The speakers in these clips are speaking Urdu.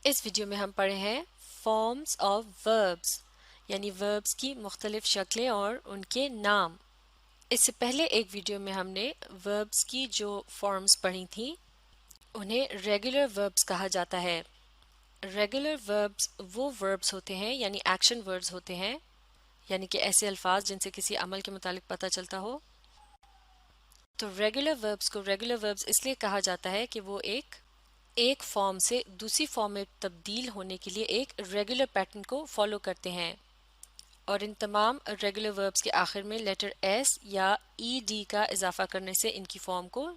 اس ویڈیو میں ہم پڑھے ہیں فارمز آف وربس یعنی وربس کی مختلف شکلیں اور ان کے نام۔ اس سے پہلے ایک ویڈیو میں ہم نے وربس کی جو فارمز پڑھی تھیں انہیں ریگولر وربس کہا جاتا ہے۔ ریگولر وربس وہ وربس ہوتے ہیں یعنی ایکشن ورڈز ہوتے ہیں، یعنی کہ ایسے الفاظ جن سے کسی عمل کے متعلق پتہ چلتا ہو۔ تو ریگولر وربس کو ریگولر وربس اس لیے کہا جاتا ہے کہ وہ ایک فارم سے دوسری فارم میں تبدیل ہونے کے لیے ایک ریگولر پیٹرن کو فالو کرتے ہیں، اور ان تمام ریگولر وربس کے آخر میں لیٹر ایس یا ای ڈی کا اضافہ کرنے سے ان کی فارم کو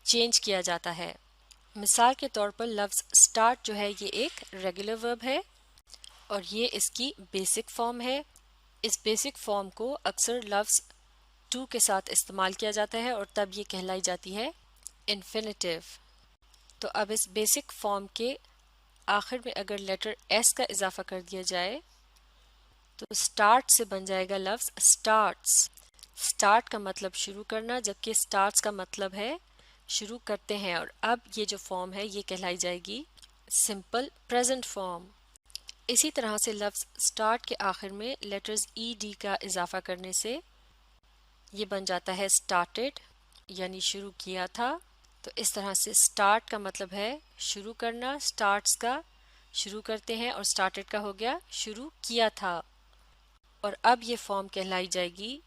چینج کیا جاتا ہے۔ مثال کے طور پر لفظ اسٹارٹ جو ہے یہ ایک ریگولر ورب ہے اور یہ اس کی بیسک فارم ہے۔ اس بیسک فارم کو اکثر لفظ ٹو کے ساتھ استعمال کیا جاتا ہے اور تب یہ کہلائی جاتی ہے انفینیٹیو۔ تو اب اس بیسک فارم کے آخر میں اگر لیٹر ایس کا اضافہ کر دیا جائے تو اسٹارٹ سے بن جائے گا لفظ اسٹارٹس۔ اسٹارٹ کا مطلب شروع کرنا، جبکہ اسٹارٹس کا مطلب ہے شروع کرتے ہیں، اور اب یہ جو فارم ہے یہ کہلائی جائے گی سمپل پریزنٹ فارم۔ اسی طرح سے لفظ اسٹارٹ کے آخر میں لیٹرز ای ڈی کا اضافہ کرنے سے یہ بن جاتا ہے اسٹارٹڈ یعنی شروع کیا تھا۔ تو اس طرح سے اسٹارٹ کا مطلب ہے شروع کرنا، اسٹارٹس کا شروع کرتے ہیں، اور اسٹارٹڈ کا ہو گیا شروع کیا تھا۔ اور اب یہ فارم کہلائی جائے گی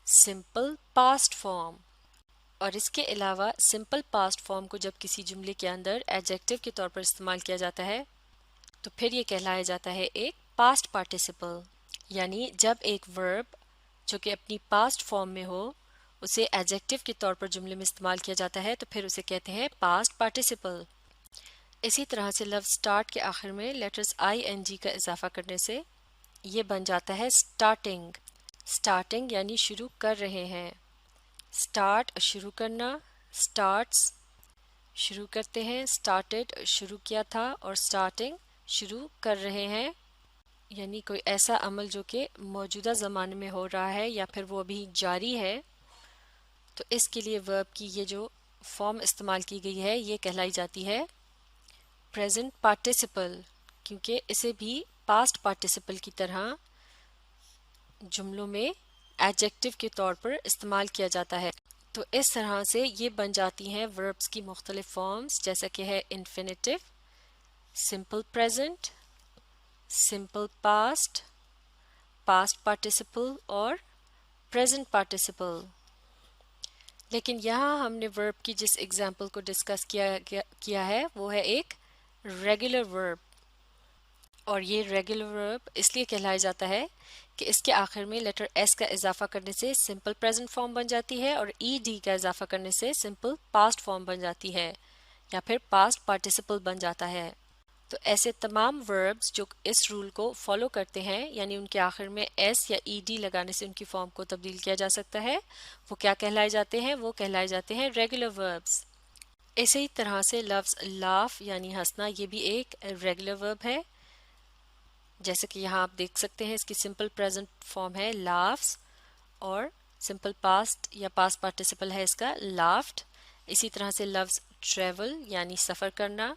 سمپل پاسٹ فارم۔ اور اس کے علاوہ سمپل پاسٹ فارم کو جب کسی جملے کے اندر ایڈجیکٹو کے طور پر استعمال کیا جاتا ہے تو پھر یہ کہلایا جاتا ہے ایک پاسٹ پارٹیسپل، یعنی جب ایک ورب جو کہ اپنی پاسٹ فارم میں ہو اسے ایڈجیکٹو کے طور پر جملے میں استعمال کیا جاتا ہے تو پھر اسے کہتے ہیں پاسٹ پارٹیسپل۔ اسی طرح سے لفظ اسٹارٹ کے آخر میں لیٹرز آئی این جی کا اضافہ کرنے سے یہ بن جاتا ہے اسٹارٹنگ۔ اسٹارٹنگ یعنی شروع کر رہے ہیں۔ اسٹارٹ شروع کرنا، اسٹارٹس شروع کرتے ہیں، اسٹارٹڈ شروع کیا تھا، اور اسٹارٹنگ شروع کر رہے ہیں، یعنی کوئی ایسا عمل جو کہ موجودہ زمانے میں ہو رہا ہے یا پھر وہ ابھی جاری ہے۔ تو اس کے لیے ورب کی یہ جو فارم استعمال کی گئی ہے یہ کہلائی جاتی ہے پریزنٹ پارٹیسپل، کیونکہ اسے بھی پاسٹ پارٹیسپل کی طرح جملوں میں ایڈجیکٹو کے طور پر استعمال کیا جاتا ہے۔ تو اس طرح سے یہ بن جاتی ہیں وربس کی مختلف فارمز، جیسا کہ ہے infinitive, simple present, simple past, past participle اور پریزنٹ پارٹیسپل۔ لیکن یہاں ہم نے ورب کی جس ایگزامپل کو ڈسکس کیا ہے وہ ہے ایک ریگولر ورب، اور یہ ریگولر ورب اس لیے کہلایا جاتا ہے کہ اس کے آخر میں لیٹر ایس کا اضافہ کرنے سے سمپل پریزنٹ فارم بن جاتی ہے اور ای ڈی کا اضافہ کرنے سے سمپل پاسٹ فارم بن جاتی ہے یا پھر پاسٹ پارٹیسپل بن جاتا ہے۔ تو ایسے تمام وربز جو اس رول کو فالو کرتے ہیں یعنی ان کے آخر میں ایس یا ای ڈی لگانے سے ان کی فارم کو تبدیل کیا جا سکتا ہے، وہ کیا کہلائے جاتے ہیں؟ وہ کہلائے جاتے ہیں ریگولر وربز۔ اسی طرح سے لفظ لاف یعنی ہنسنا یہ بھی ایک ریگولر ورب ہے، جیسے کہ یہاں آپ دیکھ سکتے ہیں اس کی سمپل پریزنٹ فارم ہے لافس، اور سمپل پاسٹ یا پاسٹ پارٹیسپل ہے اس کا لافٹ۔ اسی طرح سے لفظ ٹریول یعنی سفر کرنا،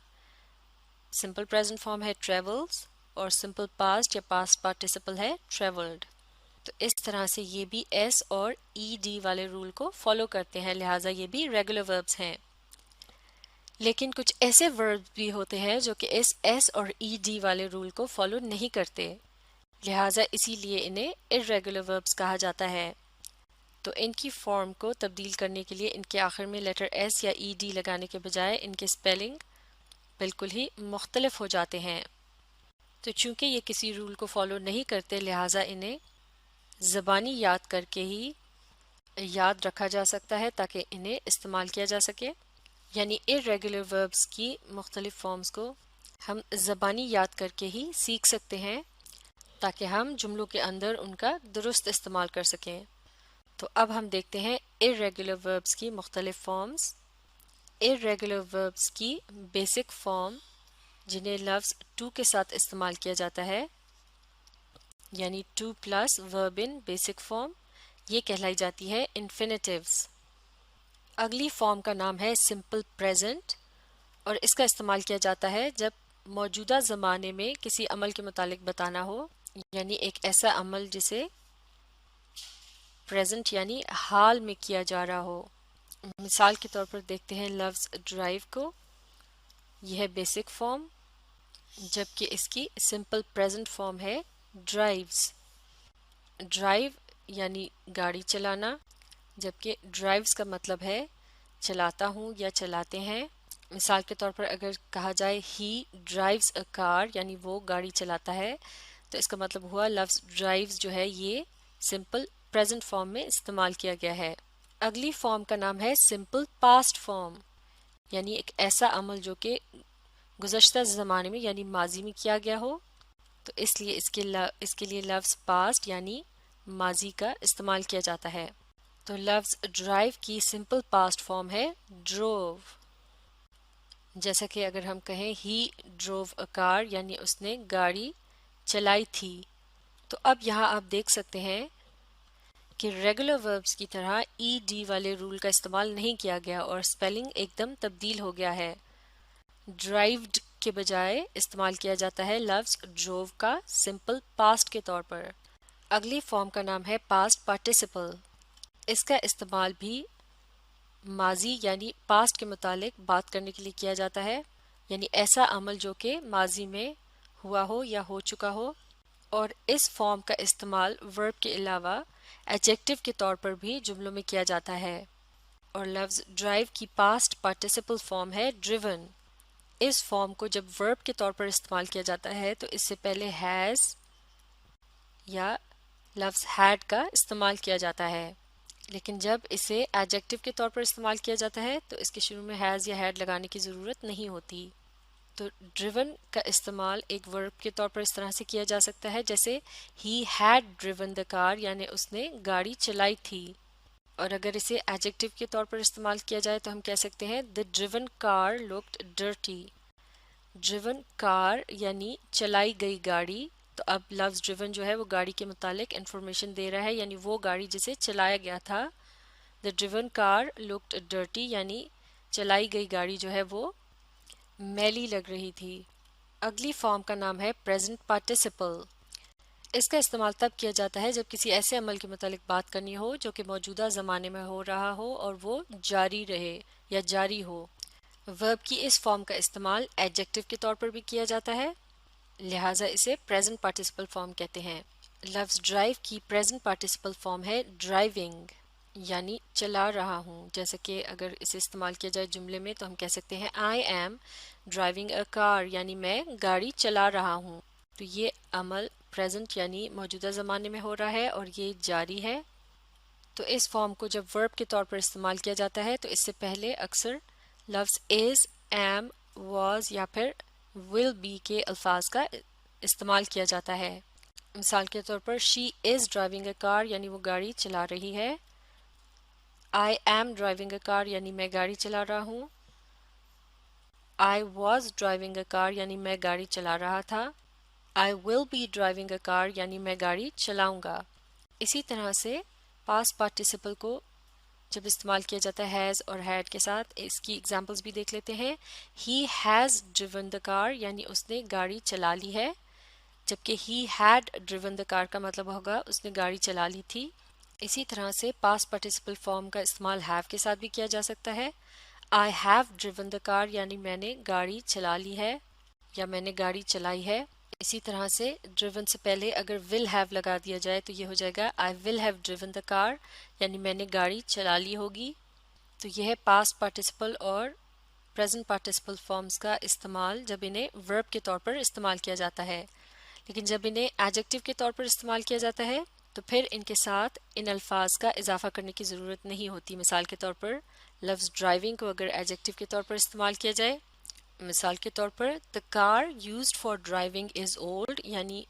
سمپل پریزنٹ فارم ہے ٹریولز، اور سمپل پاسٹ یا پاسٹ پارٹیسپل ہے ٹریولڈ۔ تو اس طرح سے یہ بھی ایس اور ای ڈی والے رول کو فالو کرتے ہیں، لہٰذا یہ بھی ریگولر وربز ہیں۔ لیکن کچھ ایسے ورب بھی ہوتے ہیں جو کہ اس ایس اور ای ڈی والے رول کو فالو نہیں کرتے، لہٰذا اسی لیے انہیں irregular verbs کہا جاتا ہے۔ تو ان کی فارم کو تبدیل کرنے کے لیے ان کے آخر میں لیٹر ایس یا ای ڈی لگانے کے بجائے ان کے اسپیلنگ بالکل ہی مختلف ہو جاتے ہیں۔ تو چونکہ یہ کسی رول کو فالو نہیں کرتے لہٰذا انہیں زبانی یاد کر کے ہی یاد رکھا جا سکتا ہے تاکہ انہیں استعمال کیا جا سکے، یعنی irregular verbs کی مختلف فارمز کو ہم زبانی یاد کر کے ہی سیکھ سکتے ہیں تاکہ ہم جملوں کے اندر ان کا درست استعمال کر سکیں۔ تو اب ہم دیکھتے ہیں irregular verbs کی مختلف فارمز۔ irregular verbs کی بیسک فارم جنہیں لفظ ٹو کے ساتھ استعمال کیا جاتا ہے، یعنی ٹو پلس ورب ان بیسک فارم، یہ کہلائی جاتی ہے انفینیٹیوز۔ اگلی فارم کا نام ہے سمپل پریزنٹ، اور اس کا استعمال کیا جاتا ہے جب موجودہ زمانے میں کسی عمل کے متعلق بتانا ہو، یعنی ایک ایسا عمل جسے پریزنٹ یعنی حال میں کیا جا رہا ہو۔ مثال کے طور پر دیکھتے ہیں لفظ ڈرائیو کو۔ یہ ہے بیسک فارم، جبکہ اس کی سمپل پریزنٹ فارم ہے ڈرائیوز۔ ڈرائیو یعنی گاڑی چلانا، جبکہ ڈرائیوز کا مطلب ہے چلاتا ہوں یا چلاتے ہیں۔ مثال کے طور پر اگر کہا جائے ہی ڈرائیوز اے کار یعنی وہ گاڑی چلاتا ہے، تو اس کا مطلب ہوا لفظ ڈرائیوز جو ہے یہ سمپل پریزنٹ فارم میں استعمال کیا گیا ہے۔ اگلی فارم کا نام ہے سمپل پاسٹ فارم، یعنی ایک ایسا عمل جو کہ گزشتہ زمانے میں یعنی ماضی میں کیا گیا ہو، تو اس لیے اس کے لیے لفظ پاسٹ یعنی ماضی کا استعمال کیا جاتا ہے۔ تو لفظ ڈرائیو کی سمپل پاسٹ فارم ہے ڈروو۔ جیسا کہ اگر ہم کہیں ہی ڈروو اے کار یعنی اس نے گاڑی چلائی تھی، تو اب یہاں آپ دیکھ سکتے ہیں کہ ریگولر وربز کی طرح ای ڈی والے رول کا استعمال نہیں کیا گیا اور سپیلنگ ایک دم تبدیل ہو گیا ہے۔ ڈرائیوڈ کے بجائے استعمال کیا جاتا ہے لفظ ڈروو کا سمپل پاسٹ کے طور پر۔ اگلی فارم کا نام ہے پاسٹ پارٹیسپل۔ اس کا استعمال بھی ماضی یعنی پاسٹ کے متعلق بات کرنے کے لیے کیا جاتا ہے، یعنی ایسا عمل جو کہ ماضی میں ہوا ہو یا ہو چکا ہو، اور اس فارم کا استعمال ورب کے علاوہ ایڈجیکٹو کے طور پر بھی جملوں میں کیا جاتا ہے۔ اور لفظ ڈرائیو کی پاسٹ پارٹیسپل فارم ہے ڈریون۔ اس فارم کو جب ورب کے طور پر استعمال کیا جاتا ہے تو اس سے پہلے ہیز یا لفظ ہیڈ کا استعمال کیا جاتا ہے، لیکن جب اسے ایڈجیکٹو کے طور پر استعمال کیا جاتا ہے تو اس کے شروع میں ہیز یا ہیڈ لگانے کی ضرورت نہیں ہوتی۔ تو ڈریون کا استعمال ایک ورب کے طور پر اس طرح سے کیا جا سکتا ہے جیسے ہی ہیڈ ڈریون دا کار یعنی اس نے گاڑی چلائی تھی۔ اور اگر اسے ایڈجیکٹو کے طور پر استعمال کیا جائے تو ہم کہہ سکتے ہیں the driven car looked dirty۔ Driven car یعنی چلائی گئی گاڑی، تو اب لفظ ڈریون جو ہے وہ گاڑی کے متعلق انفارمیشن دے رہا ہے، یعنی وہ گاڑی جسے چلایا گیا تھا۔ the driven car looked dirty یعنی چلائی گئی گاڑی جو ہے وہ میلی لگ رہی تھی۔ اگلی فارم کا نام ہے پریزنٹ پارٹیسپل۔ اس کا استعمال تب کیا جاتا ہے جب کسی ایسے عمل کے متعلق بات کرنی ہو جو کہ موجودہ زمانے میں ہو رہا ہو اور وہ جاری رہے یا جاری ہو۔ ورب کی اس فارم کا استعمال ایڈجیکٹو کے طور پر بھی کیا جاتا ہے، لہٰذا اسے پریزنٹ پارٹیسپل فارم کہتے ہیں۔ لفظ ڈرائیو کی پریزنٹ پارٹیسپل فارم ہے ڈرائیونگ، یعنی چلا رہا ہوں۔ جیسے کہ اگر اسے استعمال کیا جائے جملے میں تو ہم کہہ سکتے ہیں آئی ایم ڈرائیونگ اے کار یعنی میں گاڑی چلا رہا ہوں۔ تو یہ عمل پریزنٹ یعنی موجودہ زمانے میں ہو رہا ہے اور یہ جاری ہے۔ تو اس فارم کو جب ورب کے طور پر استعمال کیا جاتا ہے تو اس سے پہلے اکثر لفظ is، am، was یا پھر will be کے الفاظ کا استعمال کیا جاتا ہے۔ مثال کے طور پر she is driving a car یعنی وہ گاڑی چلا رہی ہے۔ I am driving a car یعنی میں گاڑی چلا رہا ہوں۔ I was driving a car یعنی میں گاڑی چلا رہا تھا۔ I will be driving a car یعنی میں گاڑی چلاؤں گا۔ اسی طرح سے پاسٹ پارٹیسپل کو جب استعمال کیا جاتا ہے ہیز اور ہیڈ کے ساتھ، اس کی ایگزامپلس بھی دیکھ لیتے ہیں۔ He has driven the car یعنی اس نے گاڑی چلا لی ہے، جبکہ he had driven the car کا مطلب ہوگا اس نے گاڑی چلا لی تھی۔ اسی طرح سے پاسٹ پارٹیسپل فارم کا استعمال have کے ساتھ بھی کیا جا سکتا ہے۔ I have driven the car یعنی میں نے گاڑی چلا لی ہے یا میں نے گاڑی چلائی ہے۔ اسی طرح سے driven سے پہلے اگر will have لگا دیا جائے تو یہ ہو جائے گا I will have driven the car یعنی میں نے گاڑی چلا لی ہوگی۔ تو یہ ہے پاسٹ پارٹیسپل اور پریزنٹ پارٹیسپل فارمز کا استعمال جب انہیں ورب کے طور پر استعمال کیا جاتا ہے، لیکن جب انہیں ایڈجیکٹو کے طور پر استعمال کیا جاتا ہے تو پھر ان کے ساتھ ان الفاظ کا اضافہ کرنے کی ضرورت نہیں ہوتی۔ مثال کے طور پر لفظ ڈرائیونگ کو اگر ایڈجیکٹو کے طور پر استعمال کیا جائے، مثال کے طور پر the car used for driving is old یعنی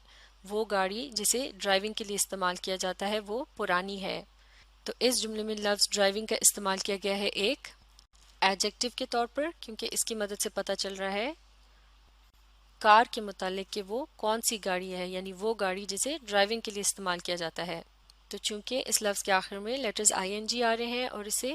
وہ گاڑی جسے ڈرائیونگ کے لیے استعمال کیا جاتا ہے وہ پرانی ہے۔ تو اس جملے میں لفظ ڈرائیونگ کا استعمال کیا گیا ہے ایک ایڈجیکٹو کے طور پر، کیونکہ اس کی مدد سے پتہ چل رہا ہے کار کے متعلق کہ وہ کون سی گاڑی ہے، یعنی وہ گاڑی جسے ڈرائیونگ کے لیے استعمال کیا جاتا ہے۔ تو چونکہ اس لفظ کے آخر میں لیٹرز آئی این جی آ رہے ہیں اور اسے